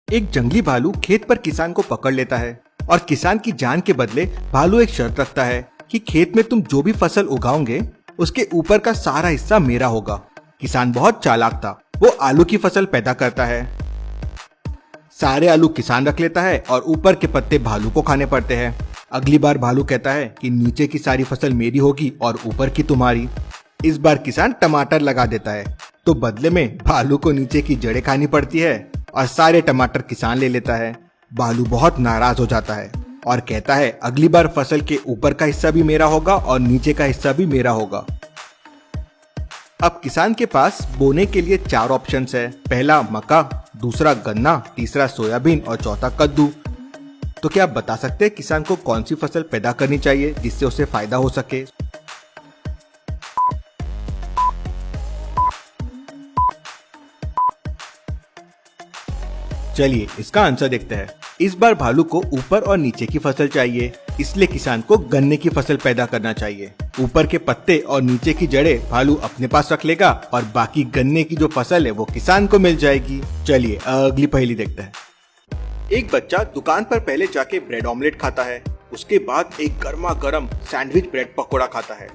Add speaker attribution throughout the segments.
Speaker 1: एक जंगली भालू खेत पर किसान को पकड़ लेता है और किसान की जान के बदले भालू एक शर्त रखता है कि खेत में तुम जो भी फसल उगाओगे उसके ऊपर का सारा हिस्सा मेरा होगा। किसान बहुत चालाक था, वो आलू की फसल पैदा करता है। सारे आलू किसान रख लेता है और ऊपर के पत्ते भालू को खाने पड़ते हैं। अगली बार भालू कहता है कि नीचे की सारी फसल मेरी होगी और ऊपर की तुम्हारी। इस बार किसान टमाटर लगा देता है तो बदले में भालू को नीचे की जड़ें खानी पड़ती है और सारे टमाटर किसान ले लेता है। भालू बहुत नाराज हो जाता है और कहता है अगली बार फसल के ऊपर का हिस्सा भी मेरा होगा और नीचे का हिस्सा भी मेरा होगा। अब किसान के पास बोने के लिए 4 ऑप्शंस है। पहला मक्का, दूसरा गन्ना, तीसरा सोयाबीन और चौथा कद्दू। तो क्या आप बता सकते हैं किसान को कौन सी फसल पैदा करनी चाहिए जिससे उसे फायदा हो सके? चलिए इसका आंसर देखते हैं। इस बार भालू को ऊपर और नीचे की फसल चाहिए, इसलिए किसान को गन्ने की फसल पैदा करना चाहिए। ऊपर के पत्ते और नीचे की जड़ें भालू अपने पास रख लेगा और बाकी गन्ने की जो फसल है वो किसान को मिल जाएगी। चलिए अगली पहेली देखते हैं। एक बच्चा दुकान पर पहले जाके ब्रेड ऑमलेट खाता है, उसके बाद एक गर्मा गर्म सैंडविच ब्रेड पकौड़ा खाता है।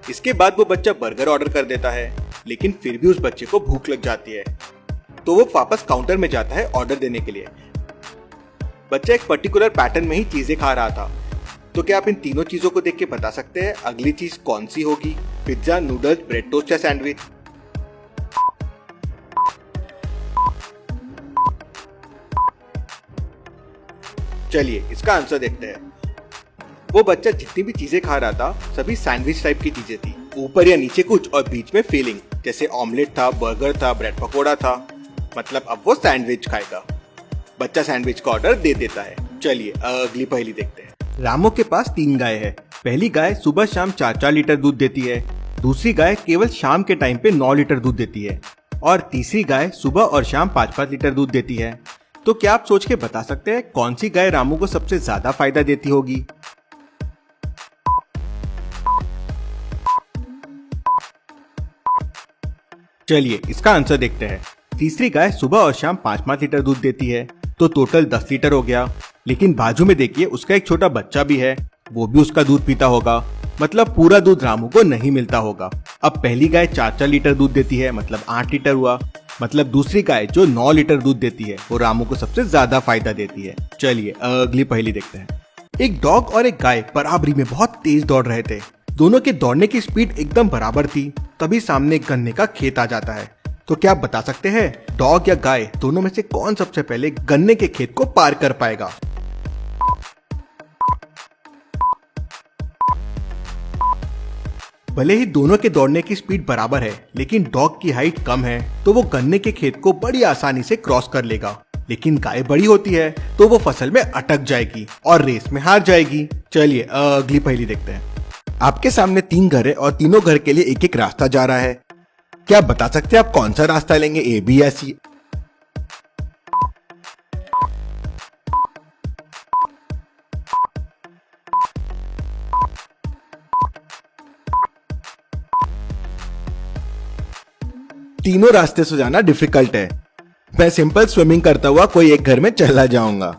Speaker 1: इसके बाद वो बच्चा बर्गर ऑर्डर कर देता है, लेकिन फिर भी उस बच्चे को भूख लग जाती है तो वो वापस काउंटर में जाता है ऑर्डर देने के लिए। बच्चा एक पर्टिकुलर पैटर्न में ही चीजें खा रहा था। तो क्या आप इन तीनों चीजों को देख के बता सकते हैं अगली चीज कौन सी होगी? पिज्जा, नूडल्स, ब्रेड टोस्ट या सैंडविच? चलिए इसका आंसर देखते हैं। वो बच्चा जितनी भी चीजें खा रहा था सभी सैंडविच टाइप की चीजें थी। ऊपर या नीचे कुछ और बीच में फीलिंग, जैसे ऑमलेट था, बर्गर था, ब्रेड पकौड़ा था। मतलब अब वो सैंडविच खाएगा। बच्चा सैंडविच का ऑर्डर दे देता है। चलिए अगली पहेली देखते हैं। रामू के पास 3 गाय है। पहली गाय सुबह शाम 4-4 लीटर दूध देती है, दूसरी गाय केवल शाम के टाइम पे 9 लीटर दूध देती है और तीसरी गाय सुबह और शाम 5-5 लीटर दूध देती है। तो क्या आप सोच के बता सकते हैं कौन सी गाय रामू को सबसे ज्यादा फायदा देती होगी? चलिए इसका आंसर देखते हैं। तीसरी गाय सुबह और शाम 5-5 लीटर दूध देती है तो टोटल 10 लीटर हो गया। लेकिन बाजू में देखिए उसका एक छोटा बच्चा भी है, वो भी उसका दूध पीता होगा, मतलब पूरा दूध रामू को नहीं मिलता होगा। अब पहली गाय 4-4 लीटर दूध देती है, मतलब 8 लीटर हुआ। मतलब दूसरी गाय जो 9 लीटर दूध देती है वो रामू को सबसे ज्यादा फायदा देती है। चलिए अगली पहेली देखते हैं। एक डॉग और एक गाय बराबरी में बहुत तेज दौड़ रहे थे। दोनों के दौड़ने की स्पीड एकदम बराबर थी। तभी सामने एक गन्ने का खेत आ जाता है। तो क्या आप बता सकते हैं डॉग या गाय दोनों में से कौन सबसे पहले गन्ने के खेत को पार कर पाएगा? भले ही दोनों के दौड़ने की स्पीड बराबर है, लेकिन डॉग की हाइट कम है तो वो गन्ने के खेत को बड़ी आसानी से क्रॉस कर लेगा। लेकिन गाय बड़ी होती है तो वो फसल में अटक जाएगी और रेस में हार जाएगी। चलिए अगली पहेली देखते हैं। आपके सामने 3 घर है और तीनों घर के लिए एक एक रास्ता जा रहा है। क्या आप बता सकते हैं आप कौन सा रास्ता लेंगे, ए, बी या सी? तीनों रास्ते से जाना डिफिकल्ट है। मैं सिंपल स्विमिंग करता हुआ कोई एक घर में चला जाऊंगा।